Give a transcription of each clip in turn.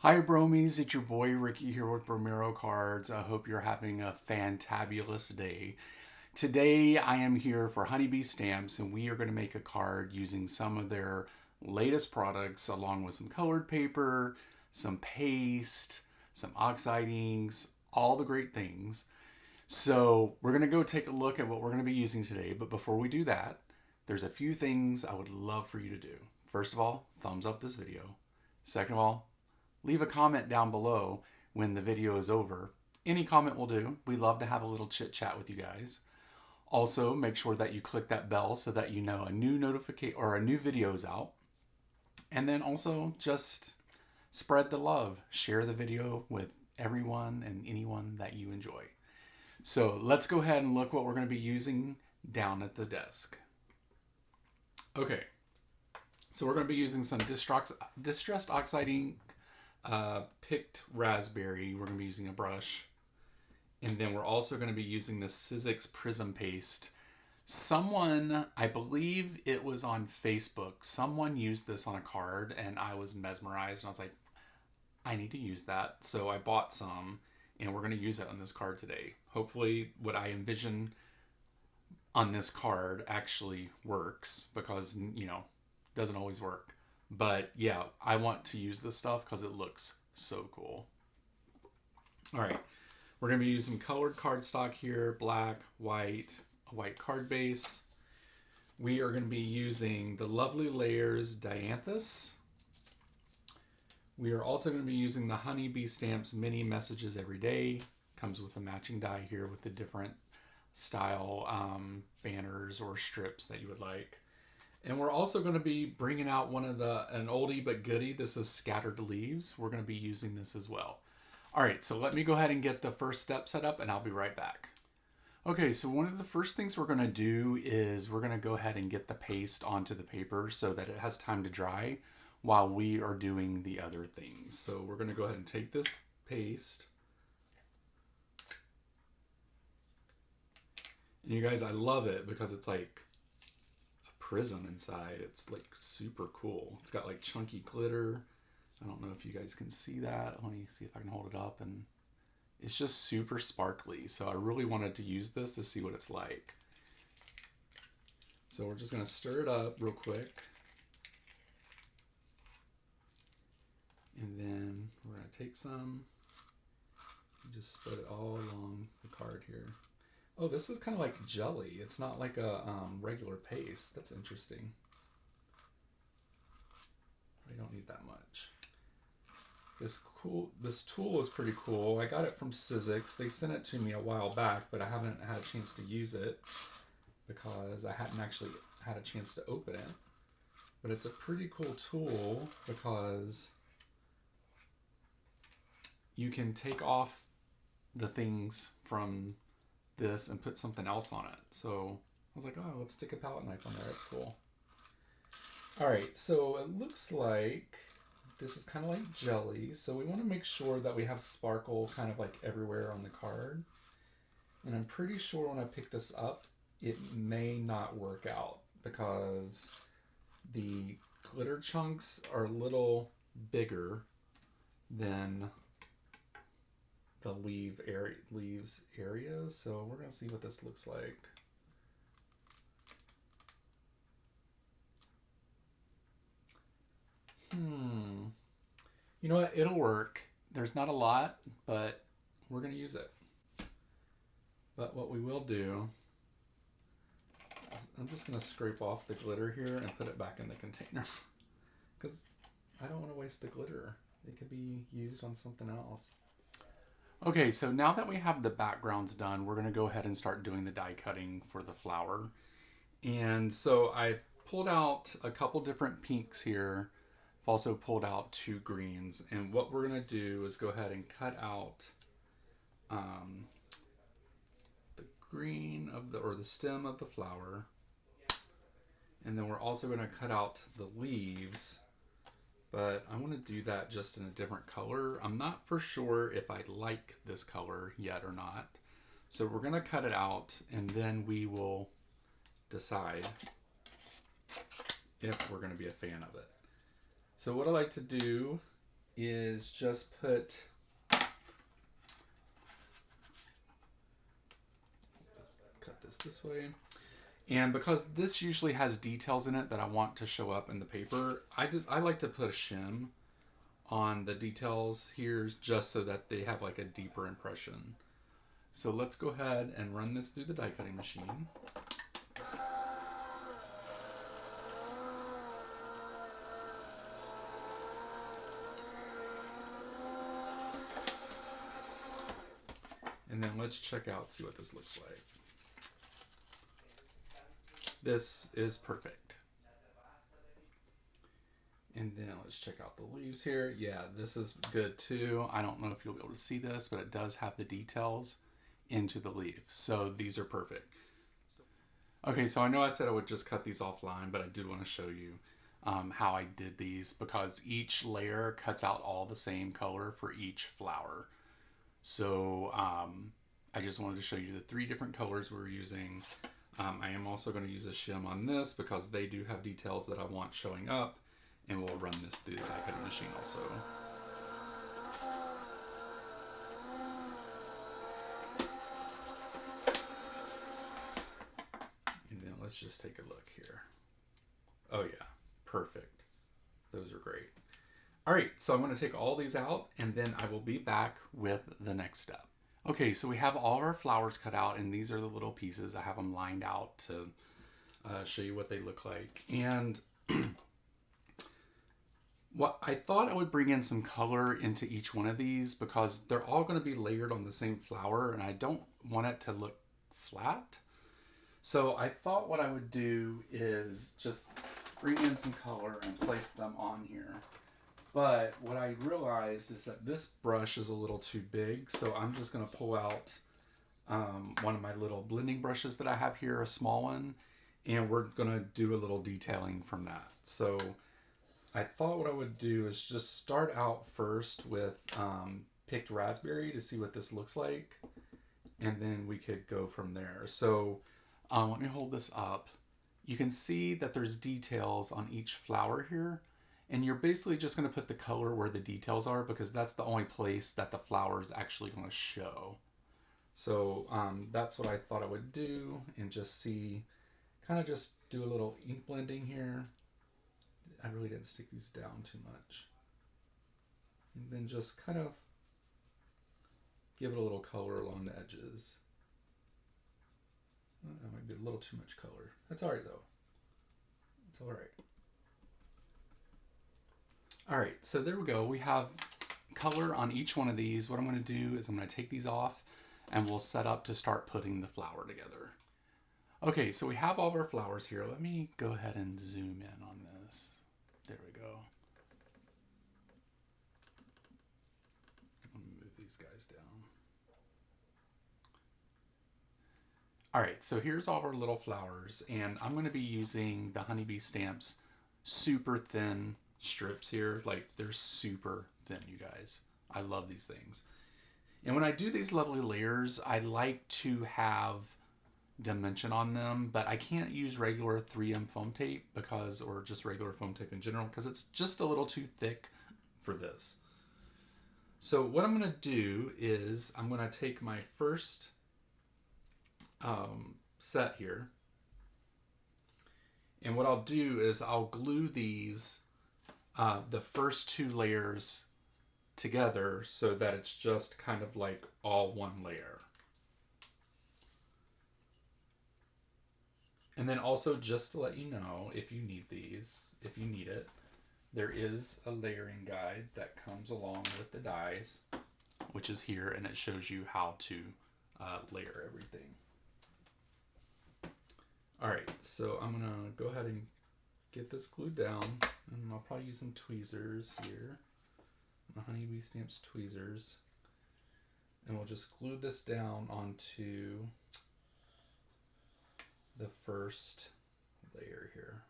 Hi Bromies, it's your boy Ricky here with BromeroCards. I hope you're having a fantabulous day. Today I am here for Honeybee Stamps and we are going to make a card using some of their latest products along with some colored paper, some paste, some oxide inks, all the great things. So we're going to go take a look at what we're going to be using today, but before we do that, there's a few things I would love for you to do. First of all, thumbs up this video. Second of all, leave a comment down below when the video is over. Any comment will do. We love to have a little chit chat with you guys. Also, make sure that you click that bell so that you know a new notification or a new video is out. And then also just spread the love. Share the video with everyone and anyone that you enjoy. So let's go ahead and look what we're going to be using down at the desk. Okay, so we're going to be using some distressed oxide ink, picked raspberry. We're going to be using a brush. And then we're also going to be using the Sizzix PRISM paste. Someone, I believe it was on Facebook, someone used this on a card and I was mesmerized and I was like, I need to use that. So I bought some and we're going to use it on this card today. Hopefully what I envision on this card actually works because, you know, doesn't always work. But yeah, I want to use this stuff because it looks so cool. All right, we're going to be using colored cardstock here, black, white, a white card base. We are going to be using the Lovely Layers Dianthus. We are also going to be using the Honeybee Stamps Mini Messages Every Day. Comes with a matching die here with the different style banners or strips that you would like. And we're also going to be bringing out an oldie but goodie. This is Scattered Leaves. We're going to be using this as well. All right, so let me go ahead and get the first step set up and I'll be right back. Okay, so one of the first things we're going to do is we're going to go ahead and get the paste onto the paper so that it has time to dry while we are doing the other things. So we're going to go ahead and take this paste. And you guys, I love it because it's like a prism inside. It's like super cool. It's got like chunky glitter. I don't know if you guys can see that. Let me see if I can hold it up. And it's just super sparkly. So I really wanted to use this to see what it's like. So we're just going to stir it up real quick. And then we're going to take some and just spread it all along the card here. Oh, this is kind of like jelly. It's not like a regular paste. That's interesting. I don't need that much. This tool is pretty cool. I got it from Sizzix. They sent it to me a while back, but I haven't had a chance to use it because I hadn't actually had a chance to open it. But it's a pretty cool tool because you can take off the things from this and put something else on it. So I was like, oh, let's stick a palette knife on there. That's cool. All right, so it looks like this is kind of like jelly. So we want to make sure that we have sparkle kind of like everywhere on the card. And I'm pretty sure when I pick this up, it may not work out because the glitter chunks are a little bigger than the leaves area. So we're going to see what this looks like. You know what? It'll work. There's not a lot, but we're going to use it. But what we will do is I'm just going to scrape off the glitter here and put it back in the container because I don't want to waste the glitter. It could be used on something else. Okay, so now that we have the backgrounds done, we're going to go ahead and start doing the die cutting for the flower. And so I've pulled out a couple different pinks here. I've also pulled out 2 greens. And what we're going to do is go ahead and cut out the green of the stem of the flower. And then we're also going to cut out the leaves. But I want to do that just in a different color. I'm not for sure if I like this color yet or not. So we're going to cut it out and then we will decide if we're going to be a fan of it. So what I like to do is just put cut this way. And because this usually has details in it that I want to show up in the paper, I like to put a shim on the details here just so that they have like a deeper impression. So let's go ahead and run this through the die cutting machine. And then let's check out, see what this looks like. This is perfect. And then let's check out the leaves here. Yeah, this is good too. I don't know if you'll be able to see this, but it does have the details into the leaf. So these are perfect. Okay, so I know I said I would just cut these offline, but I did want to show you how I did these because each layer cuts out all the same color for each flower. So I just wanted to show you the 3 different colors we're using. I am also going to use a shim on this because they do have details that I want showing up, and we'll run this through the die cutting machine also. And then let's just take a look here. Oh yeah, perfect. Those are great. All right, so I'm going to take all these out, and then I will be back with the next step. Okay, so we have all of our flowers cut out, and these are the little pieces. I have them lined out to show you what they look like. And what I thought I would bring in some color into each one of these because they're all going to be layered on the same flower, and I don't want it to look flat. So I thought what I would do is just bring in some color and place them on here. But what I realized is that this brush is a little too big, so I'm just going to pull out one of my little blending brushes that I have here, a small one, and we're going to do a little detailing from that. So I thought what I would do is just start out first with picked raspberry to see what this looks like, and then we could go from there. So let me hold this up. You can see that there's details on each flower here. And you're basically just going to put the color where the details are because that's the only place that the flower is actually going to show. So that's what I thought I would do and just see, kind of just do a little ink blending here. I really didn't stick these down too much. And then just kind of give it a little color along the edges. That might be a little too much color. That's all right though. It's all right. All right, so there we go. We have color on each one of these. What I'm going to do is I'm going to take these off and we'll set up to start putting the flower together. Okay, so we have all of our flowers here. Let me go ahead and zoom in on this. There we go. Let me move these guys down. All right, so here's all of our little flowers, and I'm going to be using the Honeybee Stamps super thin strips here. Like, they're super thin, you guys. I love these things. And when I do these lovely layers, I like to have dimension on them, but I can't use regular 3M foam tape because, or just regular foam tape in general, because it's just a little too thick for this. So what I'm going to do is I'm going to take my first set here, and what I'll do is I'll glue these the first 2 layers together so that it's just kind of like all one layer. And then also, just to let you know, if you need these, if you need it, there is a layering guide that comes along with the dies, which is here, and it shows you how to layer everything. All right, so I'm gonna go ahead and get this glued down, and I'll probably use some tweezers here, the Honeybee Stamps tweezers, and we'll just glue this down onto the first layer here.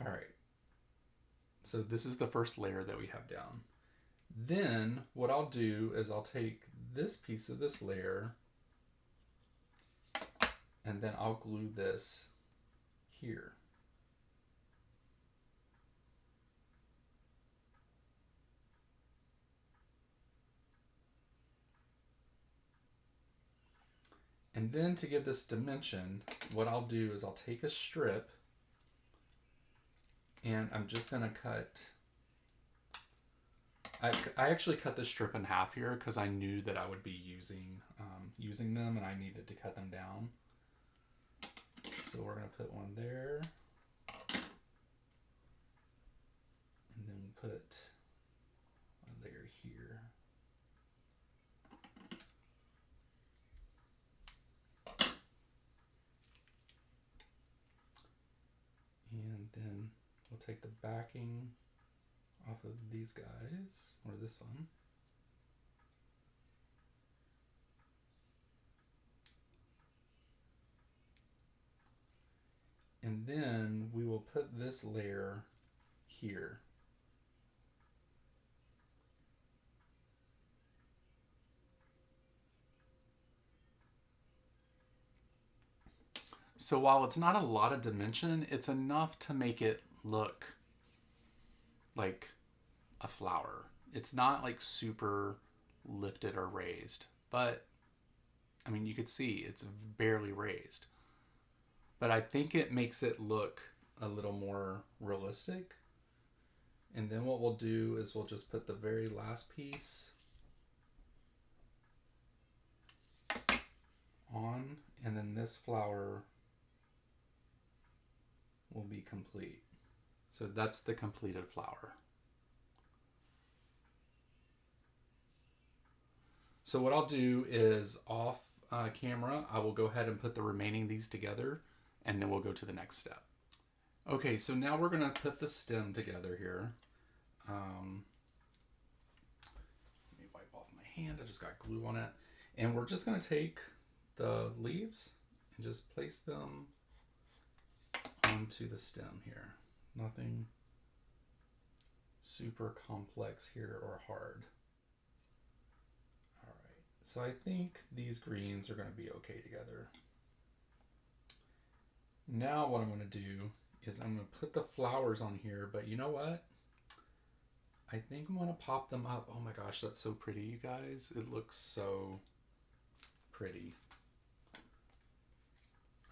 All right, so this is the first layer that we have down. Then what I'll do is I'll take this piece of this layer, and then I'll glue this here. And then to give this dimension, what I'll do is I'll take a strip and I'm just going to cut. I actually cut this strip in half here because I knew that I would be using them and I needed to cut them down. So we're going to put one there. And then we'll put a layer here. And then we'll take the backing off of these guys, or this one. And then we will put this layer here. So while it's not a lot of dimension, it's enough to make it look like a flower. It's not like super lifted or raised, but I mean, you could see it's barely raised. But I think it makes it look a little more realistic. And then what we'll do is we'll just put the very last piece on, and then this flower will be complete. So that's the completed flower. So what I'll do is off camera, I will go ahead and put the remaining of these together, and then we'll go to the next step. Okay, so now we're gonna put the stem together here. Let me wipe off my hand, I just got glue on it. And we're just gonna take the leaves and just place them onto the stem here. Nothing super complex here or hard. All right, so I think these greens are gonna be okay together. Now what I'm gonna do is I'm gonna put the flowers on here, but you know what? I think I'm gonna pop them up. Oh my gosh, that's so pretty, you guys. It looks so pretty.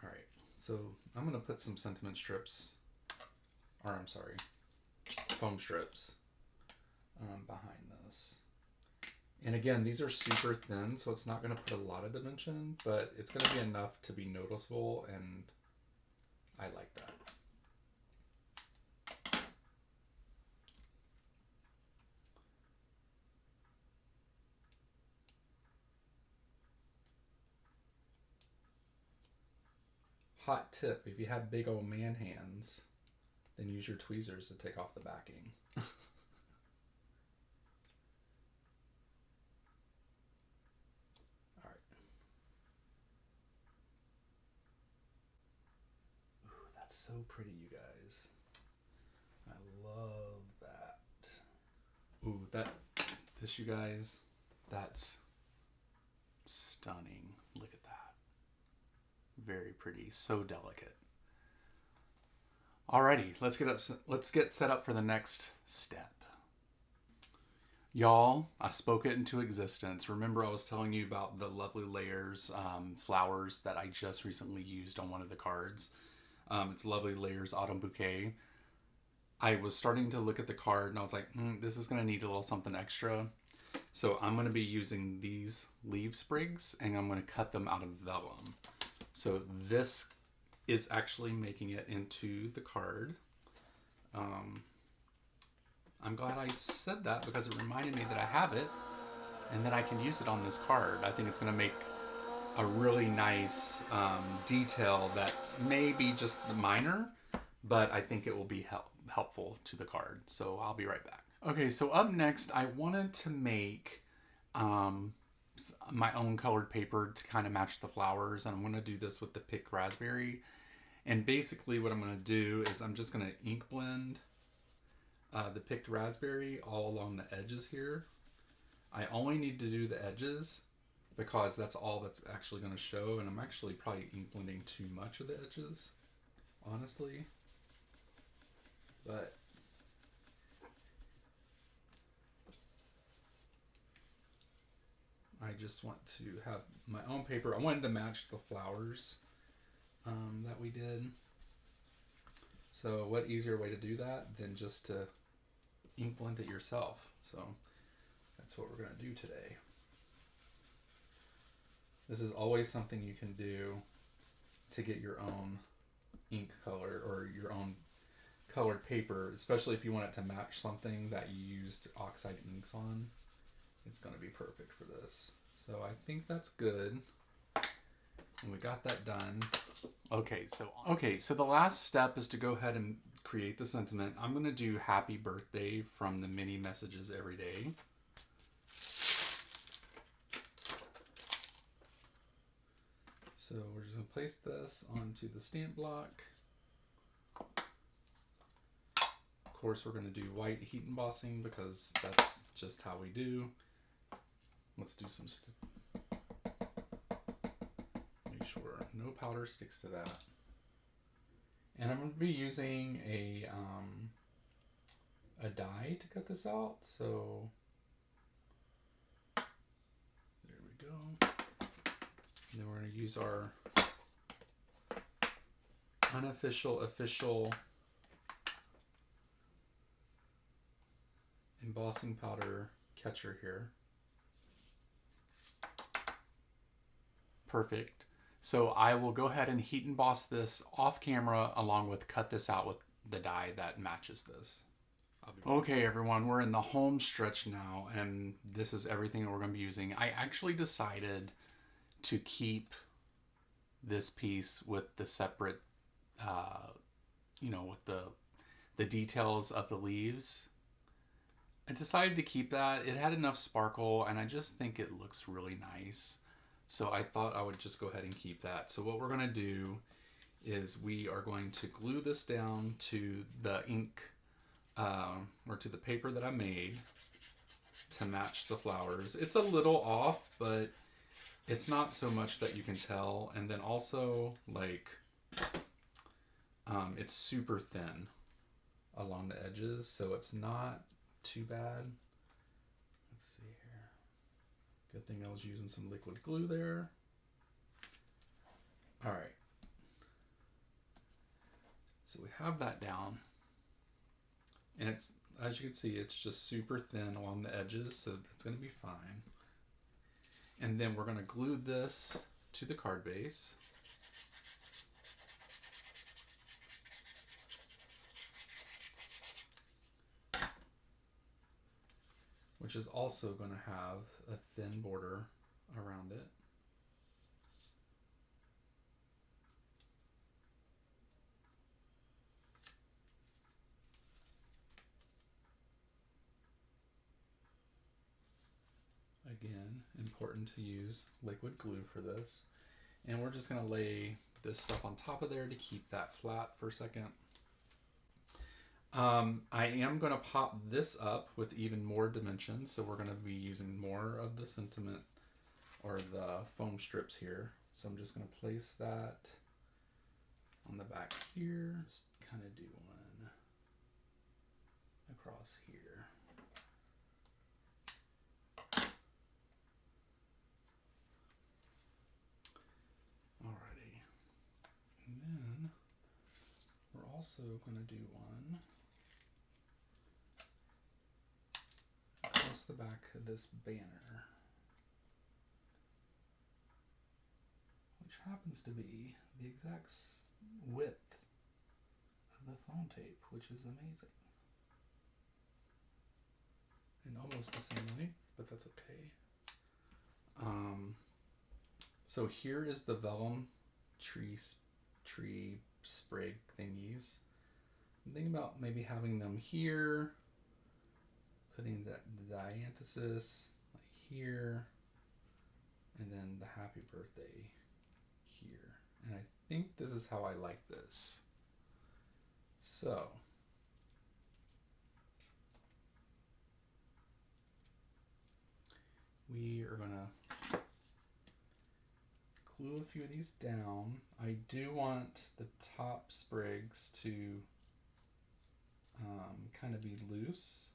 All right, so I'm gonna put some sentiment strips, or I'm sorry, foam strips behind this. And again, these are super thin, so it's not gonna put a lot of dimension, but it's gonna be enough to be noticeable, and I like that. Hot tip, if you have big old man hands, then use your tweezers to take off the backing. All right. Ooh, that's so pretty, you guys. I love that. Ooh, this, you guys, that's stunning. Look at that. Very pretty, so delicate. Alrighty, let's get set up for the next step. Y'all, I spoke it into existence. Remember I was telling you about the lovely layers, flowers that I just recently used on one of the cards. It's Lovely Layers Autumn Bouquet. I was starting to look at the card and I was like, this is gonna need a little something extra. So I'm gonna be using these leaf sprigs and I'm gonna cut them out of vellum. So this is actually making it into the card. I'm glad I said that because it reminded me that I have it and that I can use it on this card. I think it's going to make a really nice detail that may be just minor, but I think it will be helpful to the card. So I'll be right back. Okay, so up next, I wanted to make my own colored paper to kind of match the flowers, and I'm going to do this with the picked raspberry. And basically what I'm going to do is I'm just going to ink blend the picked raspberry all along the edges here. I only need to do the edges because that's all that's actually going to show, and I'm actually probably ink blending too much of the edges. honestly. But I just want to have my own paper. I wanted to match the flowers that we did. So what easier way to do that than just to ink blend it yourself. So that's what we're going to do today. This is always something you can do to get your own ink color or your own colored paper, especially if you want it to match something that you used Oxide inks on. It's going to be perfect for this. So I think that's good. And we got that done. Okay, so the last step is to go ahead and create the sentiment. I'm going to do happy birthday from the mini messages every day. So we're just going to place this onto the stamp block. Of course, we're going to do white heat embossing because that's just how we do. Let's do some, make sure no powder sticks to that. And I'm going to be using a die to cut this out. So there we go. And then we're going to use our unofficial, official embossing powder catcher here. Perfect. So I will go ahead and heat emboss this off camera along with cut this out with the die that matches this. Okay everyone, we're in the home stretch now and this is everything that we're going to be using. I actually decided to keep this piece with the separate, with the details of the leaves. I decided to keep that. It had enough sparkle and I just think it looks really nice. So I thought I would just go ahead and keep that. So what we're going to do is we are going to glue this down to the ink or to the paper that I made to match the flowers. It's a little off, but it's not so much that you can tell. And then also like it's super thin along the edges, so it's not too bad. Let's see here. Good thing I was using some liquid glue there. All right. So we have that down. And it's, as you can see, it's just super thin along the edges, so it's going to be fine. And then we're going to glue this to the card base. Which is also going to have a thin border around it. Again, important to use liquid glue for this. And we're just going to lay this stuff on top of there to keep that flat for a second. I am going to pop this up with even more dimensions, so we're going to be using more of the sentiment or the foam strips here. So I'm just going to place that on the back here, just kind of do one across here. Alrighty, and then we're also going to do one across the back of this banner, which happens to be the exact width of the foam tape, which is amazing. And almost the same length, but that's okay. So here is the vellum tree sprig thingies. I'm thinking about maybe having them here, putting the Dianthus like here, and then the happy birthday here. And I think this is how I like this. So we are gonna glue a few of these down. I do want the top sprigs to kind of be loose.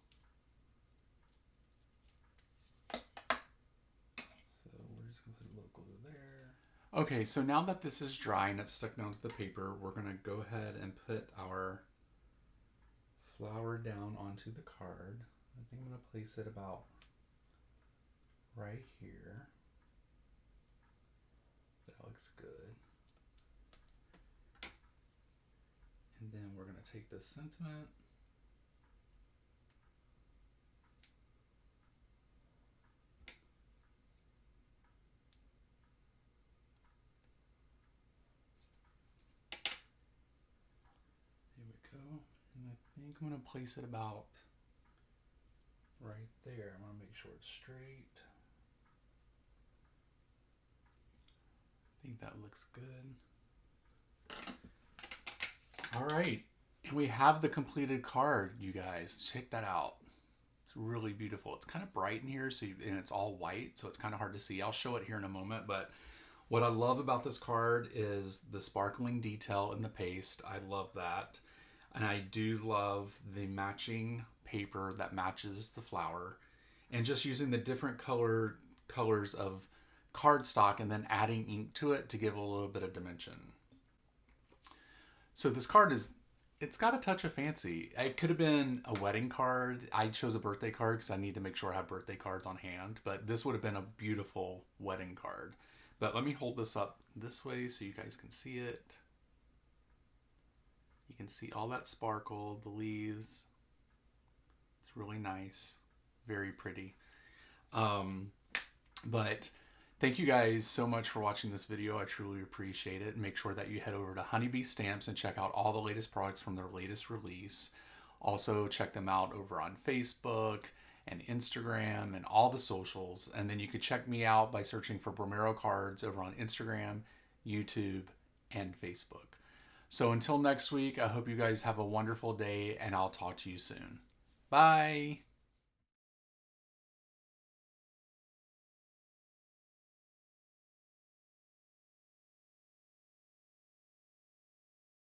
So we're just going to put a little glue there. Okay, so now that this is dry and it's stuck down to the paper, we're going to go ahead and put our flower down onto the card. I think I'm going to place it about right here. That looks good. And then we're going to take this sentiment. Here we go. And I think I'm going to place it about right there. I want to make sure it's straight. I think that looks good. All right, and we have the completed card, you guys. Check that out. It's really beautiful. It's kind of bright in here, and it's all white, so it's kind of hard to see. I'll show it here in a moment, but what I love about this card is the sparkling detail in the paste. I love that. And I do love the matching paper that matches the flower, and just using the different colors of cardstock and then adding ink to it to give a little bit of dimension. So this card it's got a touch of fancy. It could have been a wedding card. I chose a birthday card because I need to make sure I have birthday cards on hand, but this would have been a beautiful wedding card. But let me hold this up this way so you guys can see it. You can see all that sparkle, the leaves. It's really nice, very pretty. But thank you guys so much for watching this video. I truly appreciate it. Make sure that you head over to Honeybee Stamps and check out all the latest products from their latest release. Also check them out over on Facebook and Instagram and all the socials. And then you can check me out by searching for BromeroCards over on Instagram, YouTube, and Facebook. So until next week, I hope you guys have a wonderful day, and I'll talk to you soon. Bye!